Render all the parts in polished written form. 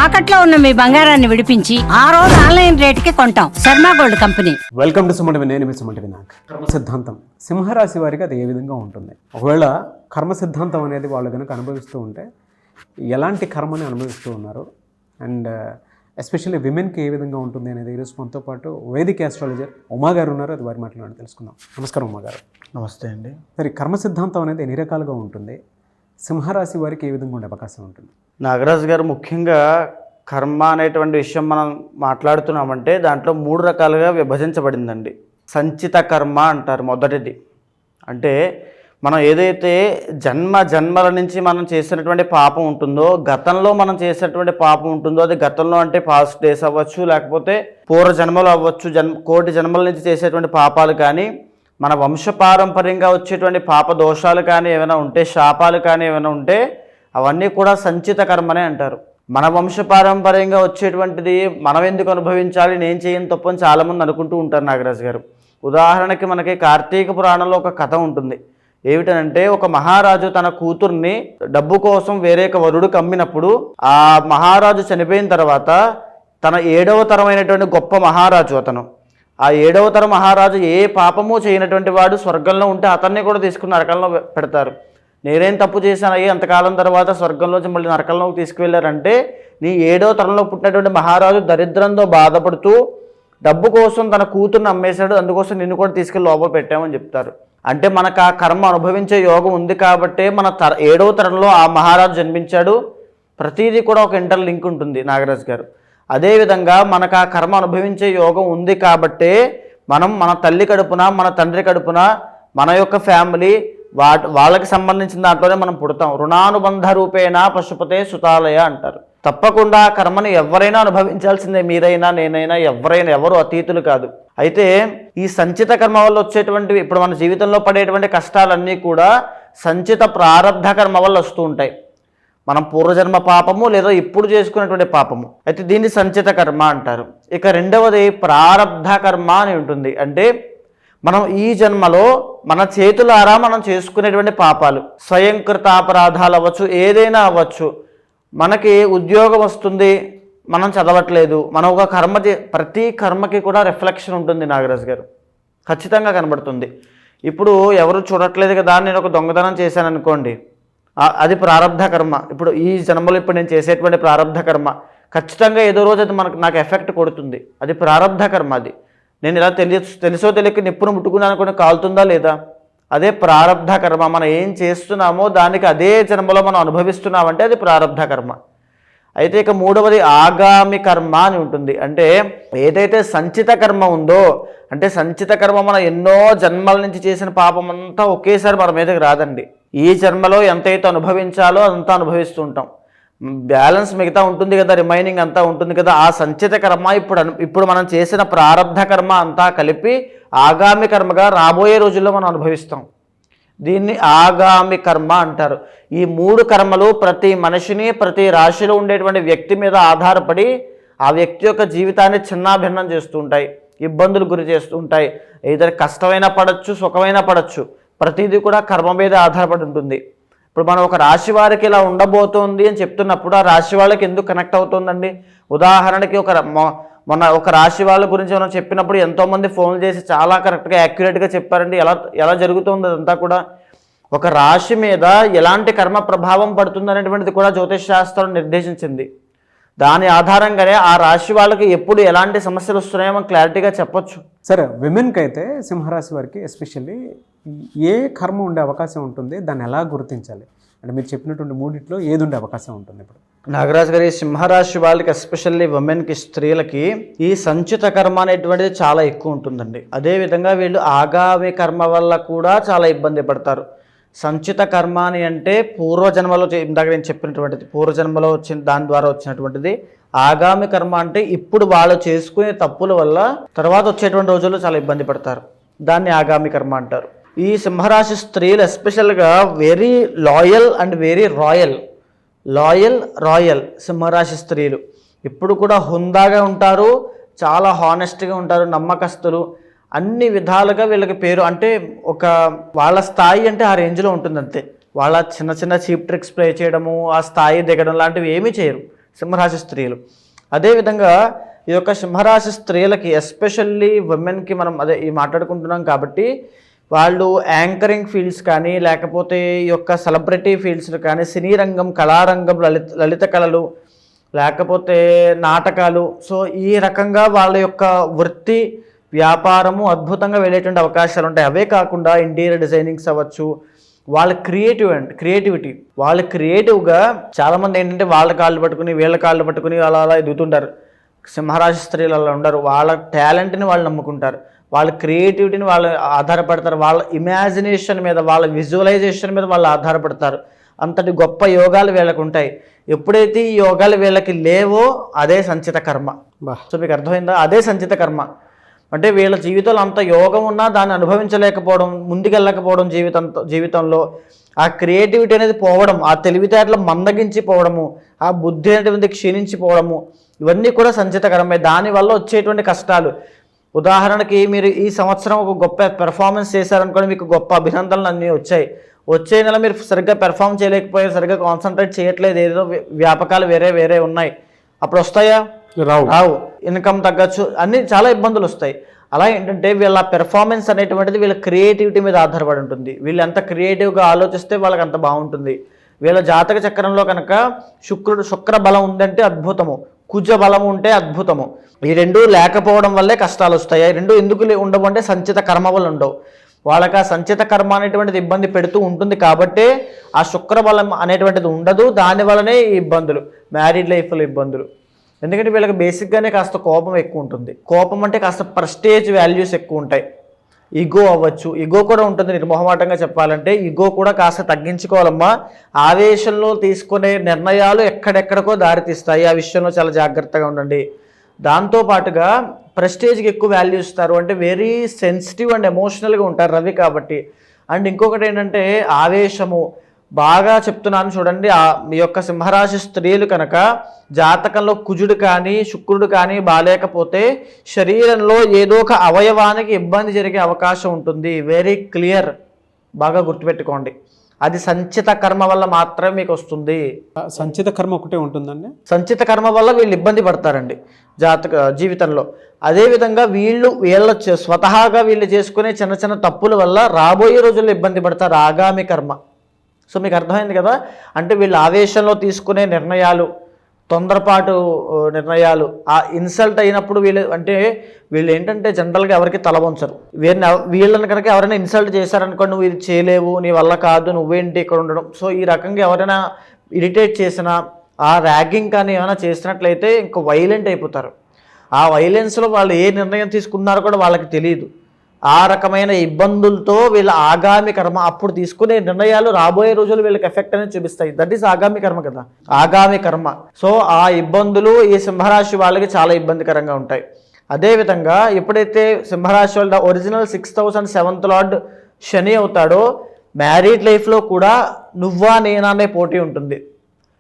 తాకట్లో ఉన్న మీ బంగారాన్ని విడిపించి ఆ రోజు ఆన్లైన్ రేటుకి కొంటాం. Sharma gold company. Welcome to Suman. నేను మీ సుమన్ వినాయక్. కర్మ సిద్ధాంతం సింహరాశి వారికి అది ఏ విధంగా ఉంటుంది? ఒకవేళ కర్మ సిద్ధాంతం అనేది వాళ్ళు కనుక అనుభవిస్తూ ఉంటే ఎలాంటి కర్మని అనుభవిస్తూ ఉన్నారు, అండ్ ఎస్పెషల్లీ విమెన్కి ఏ విధంగా ఉంటుంది అనేది ఈరోజు మనతో పాటు వేదిక ఆస్ట్రాలజర్ ఉమా గారు ఉన్నారు. అది వారి మాట్లాడి తెలుసుకుందాం. నమస్కారం ఉమా గారు. నమస్తే అండి. సరే, కర్మ సిద్ధాంతం అనేది ఎన్ని రకాలుగా ఉంటుంది? సింహరాశి వారికి ఏ విధంగా ఉండే అవకాశం ఉంటుంది? నాగరాజు గారు, ముఖ్యంగా కర్మ అనేటువంటి విషయం మనం మాట్లాడుతున్నామంటే దాంట్లో 3 రకాలుగా విభజించబడిందండి. సంచిత కర్మ అంటారు మొదటిది. అంటే మనం ఏదైతే జన్మల నుంచి మనం చేసినటువంటి పాపం ఉంటుందో, గతంలో మనం చేసినటువంటి పాపం ఉంటుందో, అది గతంలో అంటే పాస్ట్ డేస్ అవ్వచ్చు, లేకపోతే పూర్వ జన్మలు అవ్వచ్చు, కోటి జన్మల నుంచి చేసేటువంటి పాపాలు కానీ, మన వంశపారంపర్యంగా వచ్చేటువంటి పాప దోషాలు కానీ ఏమైనా ఉంటే, శాపాలు కానీ ఏమైనా ఉంటే, అవన్నీ కూడా సంచిత కర్మనే అంటారు. మన వంశపారంపర్యంగా వచ్చేటువంటిది మనం ఎందుకు అనుభవించాలి, నేను చేయని తప్పని చాలామంది అనుకుంటూ ఉంటారు నాగరాజు గారు. ఉదాహరణకి మనకి కార్తీక పురాణంలో ఒక కథ ఉంటుంది. ఏమిటనంటే, ఒక మహారాజు తన కూతుర్ని డబ్బు కోసం వేరే వరుడికి అమ్మినప్పుడు, ఆ మహారాజు చనిపోయిన తర్వాత తన 7వ తరమైనటువంటి గొప్ప మహారాజు అతను, ఆ 7వ తరం మహారాజు ఏ పాపము చేయనటువంటి వాడు స్వర్గంలో ఉంటే అతన్ని కూడా తీసుకుని నరకంలో పెడతారు. నేనేం తప్పు చేశానయ్యి, అంతకాలం తర్వాత స్వర్గంలోంచి మళ్ళీ నరకంలోకి తీసుకువెళ్ళారంటే, నీ 7వ తరంలో పుట్టినటువంటి మహారాజు దరిద్రంతో బాధపడుతూ డబ్బు కోసం తన కూతుర్ని అమ్మేశాడు, అందుకోసం నిన్ను కూడా తీసుకెళ్ళి లోపల పెట్టామని చెప్తారు. అంటే మనకు ఆ కర్మ అనుభవించే యోగం ఉంది కాబట్టే మన 7వ తరంలో ఆ మహారాజు జన్మించాడు. ప్రతిదీ కూడా ఒక ఇంటర్ లింక్ ఉంటుంది నాగరాజు గారు. అదేవిధంగా మనకు ఆ కర్మ అనుభవించే యోగం ఉంది కాబట్టే మనం మన తల్లి కడుపున, మన తండ్రి కడుపున, మన యొక్క ఫ్యామిలీ వాళ్ళకి సంబంధించిన దాంట్లోనే మనం పుడతాం. రుణానుబంధ రూపేణ పశుపతే సుతాలయ అంటారు. తప్పకుండా ఆ కర్మని ఎవరైనా అనుభవించాల్సిందే, మీరైనా నేనైనా, ఎవరు అతీతులు కాదు. అయితే ఈ సంచిత కర్మ వల్ల వచ్చేటువంటివి, ఇప్పుడు మన జీవితంలో పడేటువంటి కష్టాలన్నీ కూడా సంచిత ప్రారబ్ధ కర్మ వల్ల వస్తూ ఉంటాయి. మనం పూర్వజన్మ పాపము లేదా ఇప్పుడు చేసుకున్నటువంటి పాపము. అయితే దీన్ని సంచిత కర్మ అంటారు. ఇక రెండవది ప్రారబ్ధ కర్మ అని ఉంటుంది. అంటే మనం ఈ జన్మలో మన చేతులారా మనం చేసుకునేటువంటి పాపాలు, స్వయంకృత అపరాధాలు అవ్వచ్చు, ఏదైనా అవ్వచ్చు. మనకి ఉద్యోగం వస్తుంది, మనం చదవట్లేదు, మనం ఒక కర్మ ప్రతి కర్మకి కూడా రిఫ్లెక్షన్ ఉంటుంది నాగరాజు గారు, ఖచ్చితంగా కనబడుతుంది. ఇప్పుడు ఎవరు చూడట్లేదు కదా, నేను ఒక దొంగతనం చేశాను అనుకోండి, అది ప్రారబ్ధ కర్మ. ఇప్పుడు ఈ జన్మలో ఇప్పుడు నేను చేసేటువంటి ప్రారబ్ధ కర్మ ఖచ్చితంగా ఏదో రోజు అది నాకు ఎఫెక్ట్ కొడుతుంది. అది ప్రారబ్ధ కర్మ. అది నేను ఇలా తెలుసో తెలియక నిప్పును ముట్టుకున్నాను అనుకుని కాలుతుందా లేదా, అదే ప్రారబ్ధ కర్మ. మనం ఏం చేస్తున్నామో దానికి అదే జన్మలో మనం అనుభవిస్తున్నామంటే అది ప్రారబ్ధ కర్మ. అయితే ఇక మూడవది ఆగామి కర్మ అని ఉంటుంది. అంటే ఏదైతే సంచిత కర్మ ఉందో, అంటే సంచిత కర్మ మనం ఎన్నో జన్మల నుంచి చేసిన పాపం అంతా ఒకేసారి మన మీదకి రాదండి. ఈ జన్మలో ఎంతైతే అనుభవించాలో అదంతా అనుభవిస్తూ ఉంటాం. బ్యాలెన్స్ మిగతా ఉంటుంది కదా, రిమైనింగ్ అంతా ఉంటుంది కదా. ఆ సంచిత కర్మ ఇప్పుడు మనం చేసిన ప్రారబ్ధ కర్మ అంతా కలిపి ఆగామి కర్మగా రాబోయే రోజుల్లో మనం అనుభవిస్తాం. దీన్ని ఆగామి కర్మ అంటారు. ఈ 3 కర్మలు ప్రతి మనిషిని, ప్రతి రాశిలో ఉండేటువంటి వ్యక్తి మీద ఆధారపడి ఆ వ్యక్తి యొక్క జీవితాన్ని చిన్నాభిన్నం చేస్తూ ఉంటాయి, ఇబ్బందులు గురి చేస్తూ ఉంటాయి. ఏదైనా కష్టమైనా పడవచ్చు, సుఖమైనా పడవచ్చు, ప్రతిదీ కూడా కర్మ మీద ఆధారపడి ఉంటుంది. ఇప్పుడు మనం ఒక రాశి వారికి ఇలా ఉండబోతోంది అని చెప్తున్నప్పుడు ఆ రాశి వాళ్ళకి ఎందుకు కనెక్ట్ అవుతుందండి? ఉదాహరణకి మొన్న ఒక రాశి వాళ్ళ గురించి మనం చెప్పినప్పుడు ఎంతోమంది ఫోన్లు చేసి చాలా కరెక్ట్గా యాక్యురేట్గా చెప్పారండి. ఎలా జరుగుతుంది అదంతా కూడా. ఒక రాశి మీద ఎలాంటి కర్మ ప్రభావం పడుతుంది అనేటువంటిది కూడా జ్యోతిష్ శాస్త్రం నిర్దేశించింది. దాని ఆధారంగానే ఆ రాశి వాళ్ళకి ఎప్పుడు ఎలాంటి సమస్యలు వస్తున్నాయో మనం క్లారిటీగా చెప్పొచ్చు. సరే, విమెన్కి అయితే సింహరాశి వారికి ఎస్పెషల్లీ ఏ కర్మ ఉండే అవకాశం ఉంటుంది, దాన్ని ఎలా గుర్తించాలి? అంటే మీరు చెప్పినటువంటి 3 ఏది ఉండే అవకాశం ఉంటుంది? ఇప్పుడు నాగరాజు గారి, సింహరాశి వాళ్ళకి ఎస్పెషల్లీ ఉమెన్కి, స్త్రీలకి ఈ సంచిత కర్మ అనేటువంటిది చాలా ఎక్కువ ఉంటుందండి. అదేవిధంగా వీళ్ళు ఆగామి కర్మ వల్ల కూడా చాలా ఇబ్బంది పడతారు. సంచిత కర్మ అని అంటే పూర్వజన్మలో, ఇందాక నేను చెప్పినటువంటిది పూర్వజన్మలో వచ్చిన దాని ద్వారా వచ్చినటువంటిది. ఆగామి కర్మ అంటే ఇప్పుడు వాళ్ళు చేసుకునే తప్పుల వల్ల తర్వాత వచ్చేటువంటి రోజుల్లో చాలా ఇబ్బంది పడతారు. దాన్ని ఆగామి కర్మ అంటారు. ఈ సింహరాశి స్త్రీలు ఎస్పెషల్గా very loyal and very royal సింహరాశి స్త్రీలు ఇప్పుడు కూడా హుందాగా ఉంటారు, చాలా హానెస్ట్గా ఉంటారు, నమ్మకస్తులు. అన్ని విధాలుగా వీళ్ళకి పేరు, అంటే ఒక వాళ్ళ స్థాయి అంటే ఆ రేంజ్లో ఉంటుంది అంతే. వాళ్ళ చిన్న చిన్న చీప్ ట్రిక్స్ ప్లే చేయడము, ఆ స్థాయి దిగడం లాంటివి ఏమీ చేయరు. సింహరాశి స్త్రీలు. అదేవిధంగా ఈ యొక్క సింహరాశి స్త్రీలకి ఎస్పెషల్లీ ఉమెన్కి మనం ఈ మాట్లాడుకుంటున్నాం కాబట్టి వాళ్ళు యాంకరింగ్ ఫీల్డ్స్ కానీ లేకపోతే ఈ యొక్క సెలబ్రిటీ ఫీల్డ్స్ కానీ సినీ రంగం, కళారంగం, లలిత కళలు, లేకపోతే నాటకాలు, సో ఈ రకంగా వాళ్ళ యొక్క వృత్తి వ్యాపారము అద్భుతంగా వెళ్ళేటువంటి అవకాశాలు ఉంటాయి. అవే కాకుండా ఇంటీరియర్ డిజైనింగ్స్ అవ్వచ్చు, వాళ్ళ క్రియేటివిటీ వాళ్ళ క్రియేటివ్గా చాలామంది ఏంటంటే వాళ్ళ కాళ్ళు పట్టుకుని వీళ్ళ కాళ్ళు పట్టుకుని అలా ఎదుగుతుంటారు. సింహరాశి స్త్రీలు అలా ఉండరు. వాళ్ళ టాలెంట్ని వాళ్ళు నమ్ముకుంటారు, వాళ్ళ క్రియేటివిటీని వాళ్ళు ఆధారపడతారు, వాళ్ళ ఇమాజినేషన్ మీద, వాళ్ళ విజువలైజేషన్ మీద వాళ్ళు ఆధారపడతారు. అంతటి గొప్ప యోగాలు వీళ్ళకు ఉంటాయి. ఎప్పుడైతే ఈ యోగాలు వీళ్ళకి లేవో అదే సంచిత కర్మ. సో మీకు అర్థమైందా? అదే సంచిత కర్మ అంటే వీళ్ళ జీవితంలో అంత యోగం ఉన్నా దాన్ని అనుభవించలేకపోవడం, ముందుకెళ్ళకపోవడం, జీవితంలో ఆ క్రియేటివిటీ అనేది పోవడం, ఆ తెలివితేటలు మందగించిపోవడము, ఆ బుద్ధి అనేటువంటి క్షీణించిపోవడము, ఇవన్నీ కూడా సంచితకరమే. దానివల్ల వచ్చేటువంటి కష్టాలు, ఉదాహరణకి మీరు ఈ సంవత్సరం ఒక గొప్ప పెర్ఫార్మెన్స్ చేశారనుకోండి, మీకు గొప్ప అభినందనలు అన్నీ వచ్చాయి. వచ్చే నెల మీరు సరిగ్గా పెర్ఫామ్ చేయలేకపోయారు, సరిగ్గా కాన్సన్ట్రేట్ చేయట్లేదు, ఏదో వ్యాపకాలు వేరే ఉన్నాయి, అప్పుడు వస్తాయా? రావు. ఇన్కమ్ తగ్గచ్చు, అన్ని చాలా ఇబ్బందులు వస్తాయి. అలా ఏంటంటే వీళ్ళ పెర్ఫార్మెన్స్ అనేటువంటిది వీళ్ళ క్రియేటివిటీ మీద ఆధారపడి ఉంటుంది. వీళ్ళు ఎంత క్రియేటివ్గా ఆలోచిస్తే వాళ్ళకి అంత బాగుంటుంది. వీళ్ళ జాతక చక్రంలో కనుక శుక్ర బలం ఉందంటే అద్భుతము, కుజ బలము ఉంటే అద్భుతము. ఈ రెండు లేకపోవడం వల్లే కష్టాలు వస్తాయి. రెండు ఎందుకు ఉండవు అంటే సంచిత కర్మ వల్ల ఉండవు. వాళ్ళకి ఆ సంచిత కర్మ అనేటువంటిది ఇబ్బంది పెడుతూ ఉంటుంది కాబట్టే ఆ శుక్ర బలం అనేటువంటిది ఉండదు. దానివల్లనే ఈ ఇబ్బందులు, మ్యారీడ్ లైఫ్లో ఇబ్బందులు. ఎందుకంటే వీళ్ళకి బేసిక్గానే కాస్త కోపం ఎక్కువ ఉంటుంది. కోపం అంటే కాస్త ప్రెస్టేజ్ వాల్యూస్ ఎక్కువ ఉంటాయి. ఈగో అవ్వచ్చు, ఈగో కూడా ఉంటుంది. నిర్మోహమాటంగా చెప్పాలంటే ఈగో కూడా కాస్త తగ్గించుకోవాలమ్మా. ఆవేశంలో తీసుకునే నిర్ణయాలు ఎక్కడెక్కడికో దారితీస్తాయి. ఆ విషయంలో చాలా జాగ్రత్తగా ఉండండి. దాంతోపాటుగా ప్రెస్టేజ్కి ఎక్కువ వాల్యూ ఇస్తారు, అంటే వెరీ సెన్సిటివ్ అండ్ ఎమోషనల్గా ఉంటారు రవి కాబట్టి. అండ్ ఇంకొకటి ఏంటంటే ఆవేశము బాగా చెప్తున్నాను చూడండి. మీ యొక్క సింహరాశి స్త్రీలు కనుక జాతకంలో కుజుడు కానీ శుక్రుడు కానీ బాలేకపోతే శరీరంలో ఏదో ఒక అవయవానికి ఇబ్బంది జరిగే అవకాశం ఉంటుంది. వెరీ క్లియర్, బాగా గుర్తుపెట్టుకోండి. అది సంచిత కర్మ వల్ల మాత్రమే మీకు వస్తుంది. సంచిత కర్మ ఒకటే ఉంటుందండి. సంచిత కర్మ వల్ల వీళ్ళు ఇబ్బంది పడతారండి జీవితంలో. అదేవిధంగా వీళ్ళ స్వతహాగా వీళ్ళు చేసుకునే చిన్న చిన్న తప్పుల వల్ల రాబోయే రోజుల్లో ఇబ్బంది పడతారు, ఆగామి కర్మ. సో మీకు అర్థమైంది కదా. అంటే వీళ్ళు ఆవేశంలో తీసుకునే నిర్ణయాలు, తొందరపాటు నిర్ణయాలు, ఆ ఇన్సల్ట్ అయినప్పుడు వీళ్ళు ఏంటంటే జనరల్గా ఎవరికి తల వంచరు. వీళ్ళని కనుక ఎవరైనా ఇన్సల్ట్ చేశారనుకో, నువ్వు ఇది చేయలేవు, నీ వల్ల కాదు, నువ్వేంటి ఇక్కడ ఉండడం. సో ఈ రకంగా ఎవరైనా ఇరిటేట్ చేసినా, ఆ ర్యాగింగ్ కానీ ఏమైనా చేసినట్లయితే ఇంకా వైలెంట్ అయిపోతారు. ఆ వైలెన్స్లో వాళ్ళు ఏ నిర్ణయం తీసుకున్నారో కూడా వాళ్ళకి తెలియదు. ఆ రకమైన ఇబ్బందులతో వీళ్ళ ఆగామి కర్మ, అప్పుడు తీసుకునే నిర్ణయాలు రాబోయే రోజులు వీళ్ళకి ఎఫెక్ట్ అనేది చూపిస్తాయి. దట్ ఈస్ ఆగామి కర్మ కదా, ఆగామి కర్మ. సో ఆ ఇబ్బందులు ఈ సింహరాశి వాళ్ళకి చాలా ఇబ్బందికరంగా ఉంటాయి. అదేవిధంగా ఎప్పుడైతే సింహరాశి వాళ్ళ original 6th house and 7th lord Shani అవుతాడో, మ్యారీడ్ లైఫ్లో కూడా నువ్వా నేనా అనే పోటీ ఉంటుంది.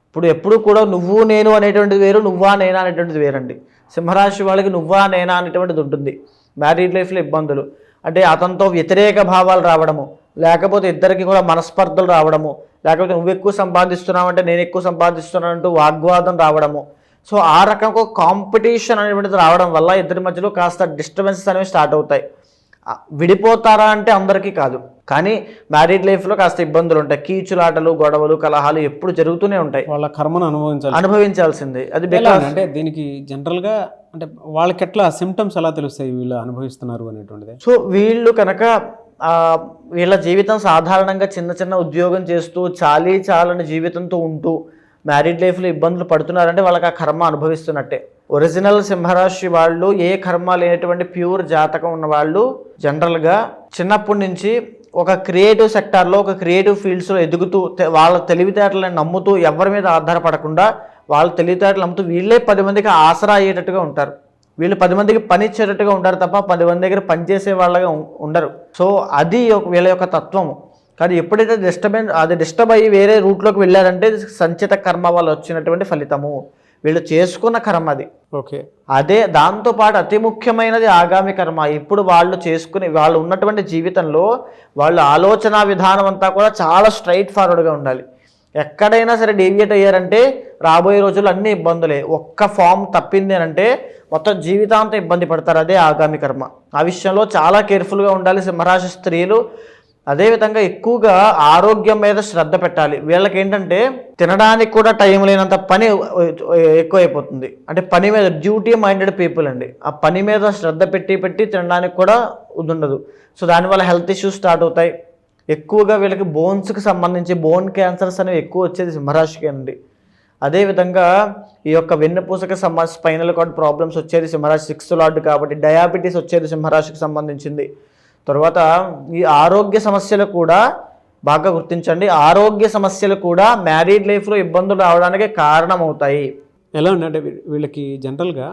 ఇప్పుడు ఎప్పుడు కూడా నువ్వు నేను అనేటువంటిది వేరు, నువ్వా నేనా అనేటువంటిది వేరండి. సింహరాశి వాళ్ళకి నువ్వా నేనా అనేటువంటిది ఉంటుంది. మ్యారీడ్ లైఫ్లో ఇబ్బందులు అంటే అతనితో వ్యతిరేక భావాలు రావడము, లేకపోతే ఇద్దరికి కూడా మనస్పర్ధలు రావడము, లేకపోతే నువ్వు ఎక్కువ సంపాదిస్తున్నావు అంటే నేను ఎక్కువ సంపాదిస్తున్నాను అంటూ వాగ్వాదం రావడము. సో ఆ రకంగా కాంపిటీషన్ అనేటువంటిది రావడం వల్ల ఇద్దరి మధ్యలో కాస్త డిస్టర్బెన్సెస్ అనేవి స్టార్ట్ అవుతాయి. విడిపోతారా అంటే అందరికీ కాదు, కానీ మ్యారీడ్ లైఫ్లో కాస్త ఇబ్బందులు ఉంటాయి. కీచులాటలు, గొడవలు, కలహాలు ఎప్పుడు జరుగుతూనే ఉంటాయి. వాళ్ళ కర్మను అనుభవించాల్సిందే. అది అంటే దీనికి జనరల్గా అంటే వాళ్ళకి ఎట్లా సిమ్టమ్స్ ఎలా తెలుస్తాయి వీళ్ళు అనుభవిస్తున్నారు అనేటువంటిది? సో వీళ్ళు కనుక వీళ్ళ జీవితం సాధారణంగా చిన్న చిన్న ఉద్యోగం చేస్తూ చాలని జీవితంతో ఉంటూ మ్యారీడ్ లైఫ్లో ఇబ్బందులు పడుతున్నారంటే వాళ్ళకి ఆ కర్మ అనుభవిస్తున్నట్టే. ఒరిజినల్ సింహరాశి వాళ్ళు ఏ కర్మ లేనటువంటి ప్యూర్ జాతకం ఉన్న వాళ్ళు జనరల్గా చిన్నప్పటి నుంచి ఒక క్రియేటివ్ సెక్టార్లో, ఒక క్రియేటివ్ ఫీల్డ్స్లో ఎదుగుతూ వాళ్ళ తెలివితేటలను నమ్ముతూ ఎవరి మీద ఆధారపడకుండా వాళ్ళ తెలివితేటలు నమ్ముతూ వీళ్ళే 10 మందికి ఆసరా అయ్యేటట్టుగా ఉంటారు. వీళ్ళు 10 మందికి పని ఇచ్చేటట్టుగా ఉంటారు తప్ప 10 మంది దగ్గర పనిచేసే వాళ్ళగా ఉండరు. సో అది వీళ్ళ యొక్క తత్వము. కానీ ఎప్పుడైతే డిస్టర్బ్ అయ్యి వేరే రూట్లోకి వెళ్ళారంటే సంచిత కర్మ వల్ల వచ్చినటువంటి ఫలితము, వీళ్ళు చేసుకున్న కర్మ అది. ఓకే, అదే దాంతోపాటు అతి ముఖ్యమైనది ఆగామి కర్మ. ఇప్పుడు వాళ్ళు ఉన్నటువంటి జీవితంలో వాళ్ళ ఆలోచన విధానం అంతా కూడా చాలా స్ట్రైట్ ఫార్వర్డ్గా ఉండాలి. ఎక్కడైనా సరే డీవియేట్ అయ్యారంటే రాబోయే రోజుల్లో అన్ని ఇబ్బందులే. ఒక్క ఫామ్ తప్పింది అని అంటే మొత్తం జీవితాంతం ఇబ్బంది పడతారు. అదే ఆగామి కర్మ. ఆ విషయంలో చాలా కేర్ఫుల్గా ఉండాలి సింహరాశి స్త్రీలు. అదేవిధంగా ఎక్కువగా ఆరోగ్యం మీద శ్రద్ధ పెట్టాలి. వీళ్ళకి ఏంటంటే తినడానికి కూడా టైం లేనంత పని ఎక్కువైపోతుంది. అంటే పని మీద డ్యూటీ మైండెడ్ పీపుల్ అండి. ఆ పని మీద శ్రద్ధ పెట్టి తినడానికి కూడా ఉండదు. సో దానివల్ల హెల్త్ ఇష్యూస్ స్టార్ట్ అవుతాయి. ఎక్కువగా వీళ్ళకి బోన్స్కి సంబంధించి బోన్ క్యాన్సర్స్ అనేవి ఎక్కువ వచ్చేది సింహరాశికి అండి. అదేవిధంగా ఈ యొక్క వెన్నుపూసకి సంబంధించి స్పైనల్ కార్డ్ ప్రాబ్లమ్స్ వచ్చేది సింహరాశి 6th లార్డ్ కాబట్టి డయాబెటీస్ వచ్చేది సింహరాశికి సంబంధించింది. తర్వాత ఈ ఆరోగ్య సమస్యలు కూడా బాగా గుర్తించండి. ఆరోగ్య సమస్యలు కూడా మ్యారీడ్ లైఫ్లో ఇబ్బందులు రావడానికి కారణమవుతాయి. ఎలా ఉందంటే వీళ్ళకి జనరల్గా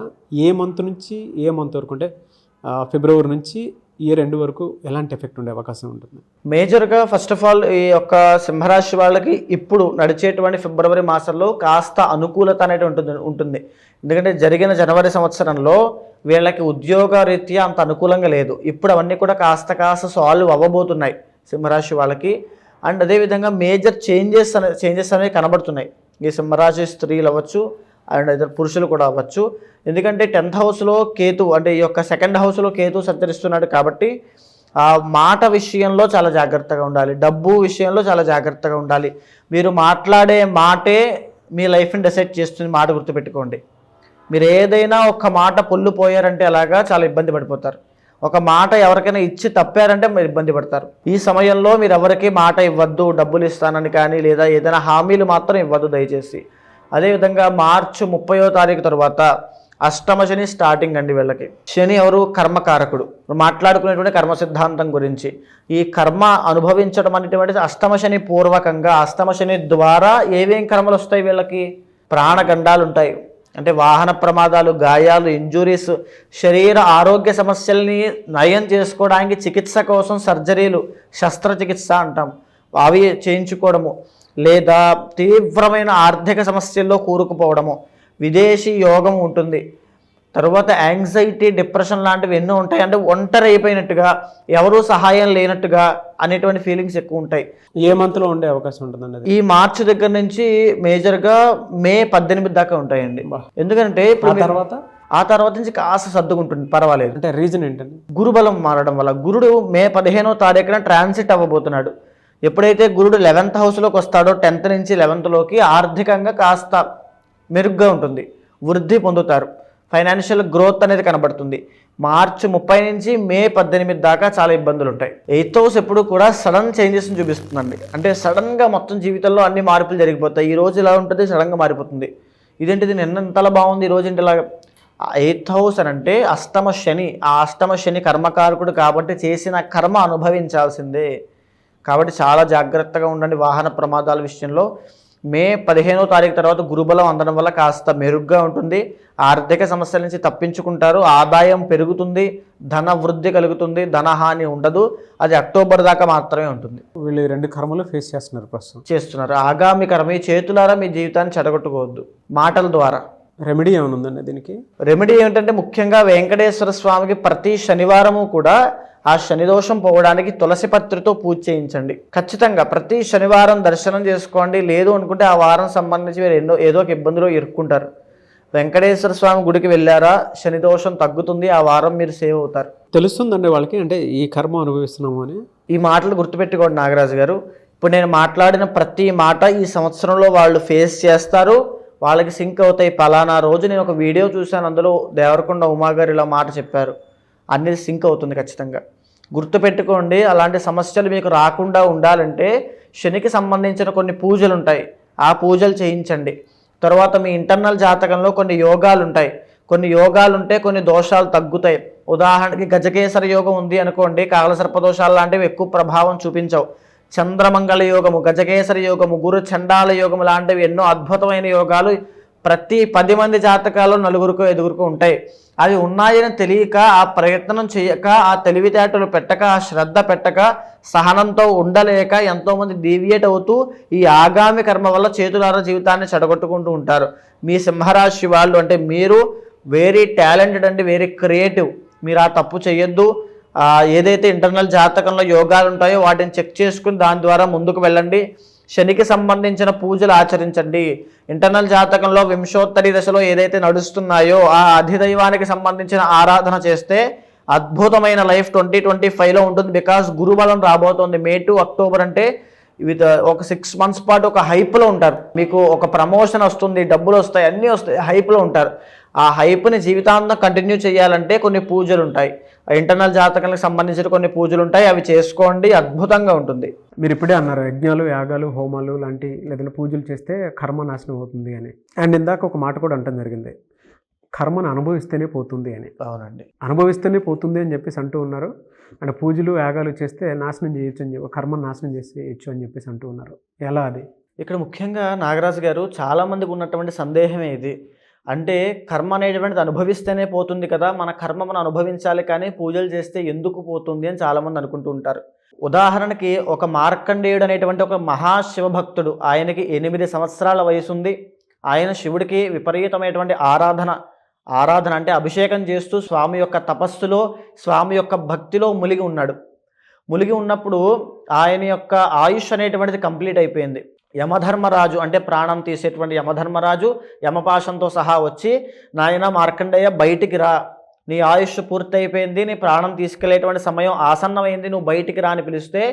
ఏ మంత్ నుంచి ఏ మంత్ వరకు అంటే ఫిబ్రవరి నుంచి ఇయర్ ఎండ్ వరకు ఎలాంటి ఎఫెక్ట్ ఉండే అవకాశం ఉంటుంది? మేజర్గా ఫస్ట్ ఆఫ్ ఆల్ ఈ యొక్క సింహరాశి వాళ్ళకి ఇప్పుడు నడిచేటువంటి ఫిబ్రవరి మాసంలో కాస్త అనుకూలత అనేది ఉంటుంది. ఎందుకంటే జరిగిన జనవరి సంవత్సరంలో వీళ్ళకి ఉద్యోగ రీత్యా అంత అనుకూలంగా లేదు. ఇప్పుడు అవన్నీ కూడా కాస్త సాల్వ్ అవ్వబోతున్నాయి సింహరాశి వాళ్ళకి. అండ్ అదేవిధంగా మేజర్ చేంజెస్ అనేవి కనబడుతున్నాయి. ఈ సింహరాశి స్త్రీలు అవ్వచ్చు అండ్ ఇద్దరు పురుషులు కూడా అవ్వచ్చు. ఎందుకంటే 10th హౌస్లో కేతు అంటే ఈ యొక్క 2nd హౌస్లో కేతు సంచరిస్తున్నాడు కాబట్టి ఆ మాట విషయంలో చాలా జాగ్రత్తగా ఉండాలి. డబ్బు విషయంలో చాలా జాగ్రత్తగా ఉండాలి. మీరు మాట్లాడే మాటే మీ లైఫ్ని డిసైడ్ చేస్తుంది. మాట గుర్తుపెట్టుకోండి. మీరు ఏదైనా ఒక మాట పొల్లు పోయారంటే అలాగా చాలా ఇబ్బంది పడిపోతారు. ఒక మాట ఎవరికైనా ఇచ్చి తప్పారంటే మీరు ఇబ్బంది పడతారు. ఈ సమయంలో మీరు ఎవరికి మాట ఇవ్వద్దు. డబ్బులు ఇస్తానని కానీ లేదా ఏదైనా హామీలు మాత్రం ఇవ్వద్దు దయచేసి. అదేవిధంగా మార్చి 30వ తారీఖు తర్వాత అష్టమ శని స్టార్టింగ్ అండి వీళ్ళకి. శని ఎవరు? కర్మకారకుడు. మాట్లాడుకునేటువంటి కర్మ సిద్ధాంతం గురించి ఈ కర్మ అనుభవించడం అనేటువంటి అష్టమ శని పూర్వకంగా అష్టమ శని ద్వారా ఏవేం కర్మలు వస్తాయి వీళ్ళకి? ప్రాణగండాలు ఉంటాయి. అంటే వాహన ప్రమాదాలు, గాయాలు, ఇంజురీస్, శరీర ఆరోగ్య సమస్యల్ని నయం చేసుకోవడానికి చికిత్స కోసం సర్జరీలు, శస్త్రచికిత్స అంటాం, అవి చేయించుకోవడము, లేదా తీవ్రమైన ఆర్థిక సమస్యల్లో కూరుకుపోవడము, విదేశీ యోగం ఉంటుంది. తర్వాత యాంగ్జైటీ, డిప్రెషన్ లాంటివి ఎన్నో ఉంటాయి. అంటే ఒంటరి అయిపోయినట్టుగా, ఎవరూ సహాయం లేనట్టుగా అనేటువంటి ఫీలింగ్స్ ఎక్కువ ఉంటాయి. ఏ మంత్లో ఉండే అవకాశం ఉంటుందండి? ఈ మార్చి దగ్గర నుంచి మేజర్గా మే 18 దాకా ఉంటాయండి. ఎందుకంటే ఇప్పుడు ఆ తర్వాత నుంచి కాస్త సర్దుకుంటుంది, పర్వాలేదు. అంటే రీజన్ ఏంటండి? గురుబలం మారడం వల్ల. గురుడు మే 15వ తారీఖున ట్రాన్సిట్ అవ్వబోతున్నాడు. ఎప్పుడైతే గురుడు 11th హౌస్లోకి వస్తాడో 10th నుంచి 11thలోకి ఆర్థికంగా కాస్త మెరుగ్గా ఉంటుంది, వృద్ధి పొందుతారు, ఫైనాన్షియల్ గ్రోత్ అనేది కనబడుతుంది. మార్చి 30 నుంచి మే 18 దాకా చాలా ఇబ్బందులు ఉంటాయి. 8th హౌస్ ఎప్పుడు కూడా సడన్ చేంజెస్ని చూపిస్తుందండి. అంటే సడన్గా మొత్తం జీవితంలో అన్ని మార్పులు జరిగిపోతాయి. ఈ రోజు ఇలా ఉంటుంది, సడన్గా మారిపోతుంది. ఇదేంటిది నిన్న ఇంతలా బాగుంది, ఈ రోజు ఇంటి ఇలాగా. 8th హౌస్ అని అంటే అష్టమ శని. ఆ అష్టమ శని కర్మకారకుడు కాబట్టి చేసిన కర్మ అనుభవించాల్సిందే. కాబట్టి చాలా జాగ్రత్తగా ఉండండి వాహన ప్రమాదాల విషయంలో. మే 15వ తారీఖు తర్వాత గురుబలం అందడం వల్ల కాస్త మెరుగ్గా ఉంటుంది. ఆర్థిక సమస్యల నుంచి తప్పించుకుంటారు, ఆదాయం పెరుగుతుంది, ధన వృద్ధి కలుగుతుంది, ధనహాని ఉండదు. అది అక్టోబర్ దాకా మాత్రమే ఉంటుంది. వీళ్ళు 2 కర్మలు ఫేస్ చేస్తున్నారు, ప్రస్తుతం చేస్తున్నారు. ఆగామి కర్మ. ఈ చేతులారా మీ జీవితాన్ని చెడగొట్టుకోవద్దు మాటల ద్వారా. రెమెడీ ఏమైనా ఉందండి దీనికి? రెమెడీ ఏమిటంటే ముఖ్యంగా వెంకటేశ్వర స్వామికి ప్రతి శనివారము కూడా ఆ శనిదోషం పోవడానికి తులసి పత్రితో పూజ చేయించండి. ఖచ్చితంగా ప్రతి శనివారం దర్శనం చేసుకోండి. లేదు అనుకుంటే ఆ వారం సంబంధించి మీరు ఏదో ఒక ఇబ్బందిలో ఇరుక్కుంటారు. వెంకటేశ్వర స్వామి గుడికి వెళ్ళారా, శనిదోషం తగ్గుతుంది, ఆ వారం మీరు సేవ్ అవుతారు. తెలుస్తుందండి వాళ్ళకి, అంటే ఈ కర్మ అనుభవిస్తున్నాము అని. ఈ మాటలు గుర్తుపెట్టుకోండి నాగరాజు గారు. ఇప్పుడు నేను మాట్లాడిన ప్రతి మాట ఈ సంవత్సరంలో వాళ్ళు ఫేస్ చేస్తారు, వాళ్ళకి సింక్ అవుతాయి. పలానా రోజు నేను ఒక వీడియో చూశాను, అందులో దేవరకొండ ఉమాగారు ఇలా మాట చెప్పారు, అన్నీ సింక్ అవుతుంది ఖచ్చితంగా. గుర్తుపెట్టుకోండి. అలాంటి సమస్యలు మీకు రాకుండా ఉండాలంటే శనికి సంబంధించిన కొన్ని పూజలు ఉంటాయి, ఆ పూజలు చేయించండి. తర్వాత మీ ఇంటర్నల్ జాతకంలో కొన్ని యోగాలు ఉంటాయి, కొన్ని యోగాలు ఉంటే కొన్ని దోషాలు తగ్గుతాయి. ఉదాహరణకి గజకేసర యోగం ఉంది అనుకోండి, కాలసర్ప దోషాలు లాంటివి ఎక్కువ ప్రభావం చూపించవు. చంద్రమంగళ యోగము, గజకేసర యోగము, గురు చండాల యోగము లాంటివి ఎన్నో అద్భుతమైన యోగాలు ప్రతి 10 మంది జాతకాల్లో 4 5 ఉంటాయి. అవి ఉన్నాయని తెలియక, ఆ ప్రయత్నం చేయక, ఆ తెలివితేటలు పెట్టక, ఆ శ్రద్ధ పెట్టక, సహనంతో ఉండలేక ఎంతోమంది డీవియేట్ అవుతూ ఈ ఆగామి కర్మ వల్ల చేతులారా జీవితాన్ని చెడగొట్టుకుంటూ ఉంటారు. మీ సింహరాశి వాళ్ళు అంటే మీరు వెరీ టాలెంటెడ్ అండి, వెరీ క్రియేటివ్. మీరు ఆ తప్పు చేయొద్దు. ఏదైతే ఇంటర్నల్ జాతకంలో యోగాలు ఉంటాయో వాటిని చెక్ చేసుకుని దాని ద్వారా ముందుకు వెళ్ళండి. శనికి సంబంధించిన పూజలు ఆచరించండి. ఇంటర్నల్ జాతకంలో వింశోత్తరి దశలో ఏదైతే నడుస్తున్నాయో ఆ అధిదైవానికి సంబంధించిన ఆరాధన చేస్తే అద్భుతమైన లైఫ్ 2025లో ఉంటుంది. బికాస్ గురుబలం రాబోతోంది. మే టు అక్టోబర్ అంటే విత్ ఒక 6 months పాటు ఒక హైప్లో ఉంటారు. మీకు ఒక ప్రమోషన్ వస్తుంది, డబ్బులు వస్తాయి, అన్నీ వస్తాయి, హైప్లో ఉంటారు. ఆ హైప్ని జీవితాంతం కంటిన్యూ చేయాలంటే కొన్ని పూజలు ఉంటాయి. ఇంటర్నల్ జాతకాలకు సంబంధించిన కొన్ని పూజలు ఉంటాయి, అవి చేసుకోండి, అద్భుతంగా ఉంటుంది. మీరు ఇప్పుడే అన్నారు యజ్ఞాలు, యాగాలు, హోమాలు లాంటి లేదంటే పూజలు చేస్తే కర్మ నాశనం అవుతుంది అని. అండ్ ఇందాక ఒక మాట కూడా అంటం జరిగింది, కర్మను అనుభవిస్తేనే పోతుంది అని. అవునండి, అనుభవిస్తేనే పోతుంది అని చెప్పేసి అంటూ ఉన్నారు. అంటే పూజలు యాగాలు చేస్తే నాశనం చేయొచ్చు అని చెప్పి, కర్మను నాశనం చేయొచ్చు అని చెప్పేసి అంటూ ఉన్నారు. ఎలా అది? ఇక్కడ ముఖ్యంగా నాగరాజు గారు చాలామందికి ఉన్నటువంటి సందేహమే ఇది. అంటే కర్మ అనేటువంటిది అనుభవిస్తేనే పోతుంది కదా, మన కర్మ మనం అనుభవించాలి కానీ పూజలు చేస్తే ఎందుకు పోతుంది అని చాలామంది అనుకుంటూ ఉంటారు. ఉదాహరణకి ఒక మార్కండేయుడు అనేటువంటి ఒక మహాశివభక్తుడు, ఆయనకి 8 సంవత్సరాల వయసు ఉంది. ఆయన శివుడికి విపరీతమైనటువంటి ఆరాధన అంటే అభిషేకం చేస్తూ స్వామి యొక్క తపస్సులో, స్వామి యొక్క భక్తిలో మునిగి ఉన్నాడు. మునిగి ఉన్నప్పుడు ఆయన యొక్క ఆయుష్ అనేటువంటిది కంప్లీట్ అయిపోయింది. యమధర్మరాజు అంటే ప్రాణం తీసేటువంటి యమధర్మరాజు యమపాశంతో సహా వచ్చి, నాయన మార్కండేయ బయటికి రా, నీ ఆయుష్ పూర్తయిపోయింది, నీ ప్రాణం తీసుకెళ్లేటువంటి సమయం ఆసన్నమైంది, నువ్వు బయటికి రా అని పిలిస్తే,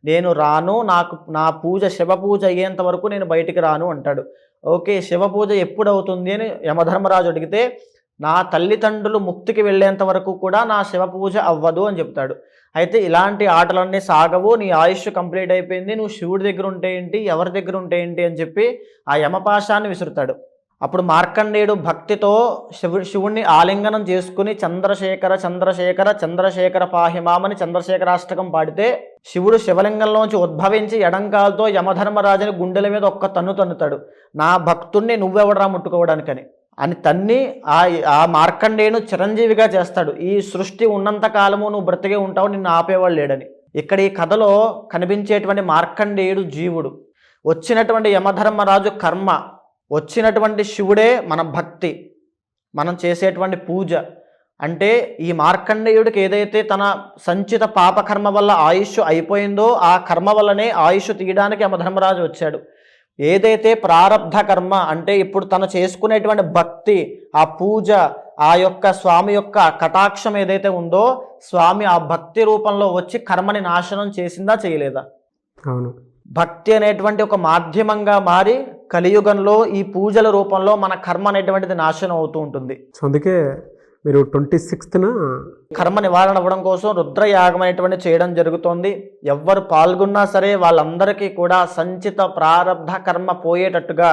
నేను రాను, నాకు నా పూజ శివ పూజ అయ్యేంత వరకు నేను బయటికి రాను అంటాడు. ఓకే, శివ పూజ ఎప్పుడు అవుతుంది అని యమధర్మరాజు అడిగితే, నా తల్లిదండ్రులు ముక్తికి వెళ్ళేంత వరకు కూడా నా శివ పూజ అవ్వదు అని చెప్తాడు. అయితే ఇలాంటి ఆటలన్నీ సాగవు, నీ ఆయుష్ కంప్లీట్ అయిపోయింది, నువ్వు శివుడి దగ్గర ఉంటే ఏంటి, ఎవరి దగ్గర ఉంటే ఏంటి అని చెప్పి ఆ యమపాశాన్ని విసురుతాడు. అప్పుడు మార్కండేయుడు భక్తితో శివుణ్ణి ఆలింగనం చేసుకుని చంద్రశేఖర చంద్రశేఖర చంద్రశేఖర పాహిమామని చంద్రశేఖరాష్టకం పాడితే, శివుడు శివలింగంలోంచి ఉద్భవించి ఎడంకాలతో యమధర్మరాజుని గుండెల మీద ఒక్క తన్నుతాడు. నా భక్తుణ్ణి నువ్వెవడరా ముట్టుకోవడానికని అని తన్ని ఆ మార్కండేయును చిరంజీవిగా చేస్తాడు. ఈ సృష్టి ఉన్నంత కాలము నువ్వు బ్రతికే ఉంటావు, నిన్ను ఆపేవాళ్ళు లేడని. ఇక్కడ ఈ కథలో కనిపించేటువంటి మార్కండేయుడు జీవుడు, వచ్చినటువంటి యమధర్మరాజు కర్మ, వచ్చినటువంటి శివుడే మన భక్తి, మనం చేసేటువంటి పూజ. అంటే ఈ మార్కండేయుడికి ఏదైతే తన సంచిత పాపకర్మ వల్ల ఆయుష్ అయిపోయిందో ఆ కర్మ వల్లనే ఆయుష్ తీయడానికి యమధర్మరాజు వచ్చాడు. ఏదైతే ప్రారబ్ధ కర్మ అంటే ఇప్పుడు తను చేసుకునేటువంటి భక్తి, ఆ పూజ, ఆ యొక్క స్వామి యొక్క కటాక్షం ఏదైతే ఉందో, స్వామి ఆ భక్తి రూపంలో వచ్చి కర్మని నాశనం చేసిందా చేయలేదా? అవును. భక్తి అనేటువంటి ఒక మాధ్యమంగా మారి కలియుగంలో ఈ పూజల రూపంలో మన కర్మ అనేటువంటిది నాశనం అవుతూ ఉంటుంది. సో అందుకే మీరు 26న కర్మ నివారణ అవ్వడం కోసం రుద్రయాగం అనేటువంటి చేయడం జరుగుతోంది. ఎవ్వరు పాల్గొన్నా సరే వాళ్ళందరికీ కూడా సంచిత ప్రారబ్ధ కర్మ పోయేటట్టుగా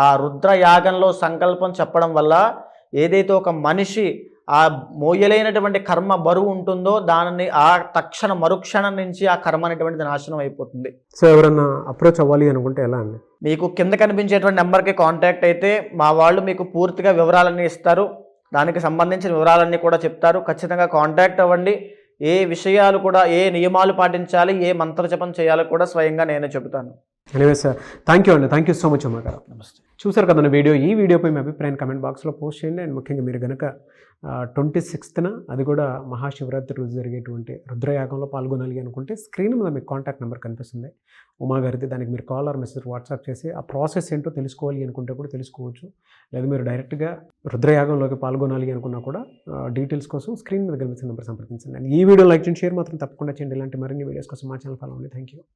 ఆ రుద్రయాగంలో సంకల్పం చెప్పడం వల్ల ఏదైతే ఒక మనిషి ఆ మోయలేనటువంటి కర్మ బరువు ఉంటుందో దానిని ఆ తక్షణ మరుక్షణం నుంచి ఆ కర్మ అనేటువంటిది నాశనం అయిపోతుంది. సో ఎవరన్నా అప్రోచ్ అవ్వాలి అనుకుంటే ఎలా అండి? మీకు కింద కనిపించేటువంటి నెంబర్కి కాంటాక్ట్ అయితే మా వాళ్ళు మీకు పూర్తిగా వివరాలన్నీ ఇస్తారు, దానికి సంబంధించిన వివరాలన్నీ కూడా చెప్తారు. ఖచ్చితంగా కాంటాక్ట్ అవ్వండి. ఏ విషయాలు కూడా, ఏ నియమాలు పాటించాలి, ఏ మంత్రజపం చేయాలో కూడా స్వయంగా నేనే చెబుతాను. ఎనీవే సార్, థ్యాంక్ యూ అండి, థ్యాంక్ యూ సో మచ్ అమ్మ గారు. నమస్తే. చూసారు కదండి వీడియో. ఈ వీడియోపై మీ అభిప్రాయాన్ని కమెంట్ బాక్స్లో పోస్ట్ చేయండి. అండ్ ముఖ్యంగా మీరు కనుక 26న అది కూడా మహాశివరాత్రి రోజు జరిగేటువంటి రుద్రయాగంలో పాల్గొనాలి అనుకుంటే స్క్రీన్ మీద మీకు కాంటాక్ట్ నెంబర్ కనిపిస్తుంది ఉమా గారిది. దానికి మీరు కాల్ ఆర్ మెసేజ్ వాట్సాప్ చేసి ఆ ప్రాసెస్ ఏంటో తెలుసుకోవాలి అనుకుంటే కూడా తెలుసుకోవచ్చు. లేదా మీరు డైరెక్ట్గా రుద్రయాగంలోకి పాల్గొనాలి అనుకున్నా కూడా డీటెయిల్స్ కోసం స్క్రీన్ మీద కనిపిస్తున్న నెంబర్ సంప్రదించండి. అండ్ ఈ వీడియో లైక్ చేయండి, షేర్ మాత్రం తప్పకుండా చేయండి. ఇలాంటి మరిన్ని వీడియోస్ కోసం మా ఛానల్ ఫాలో అవ్వండి. Thank you.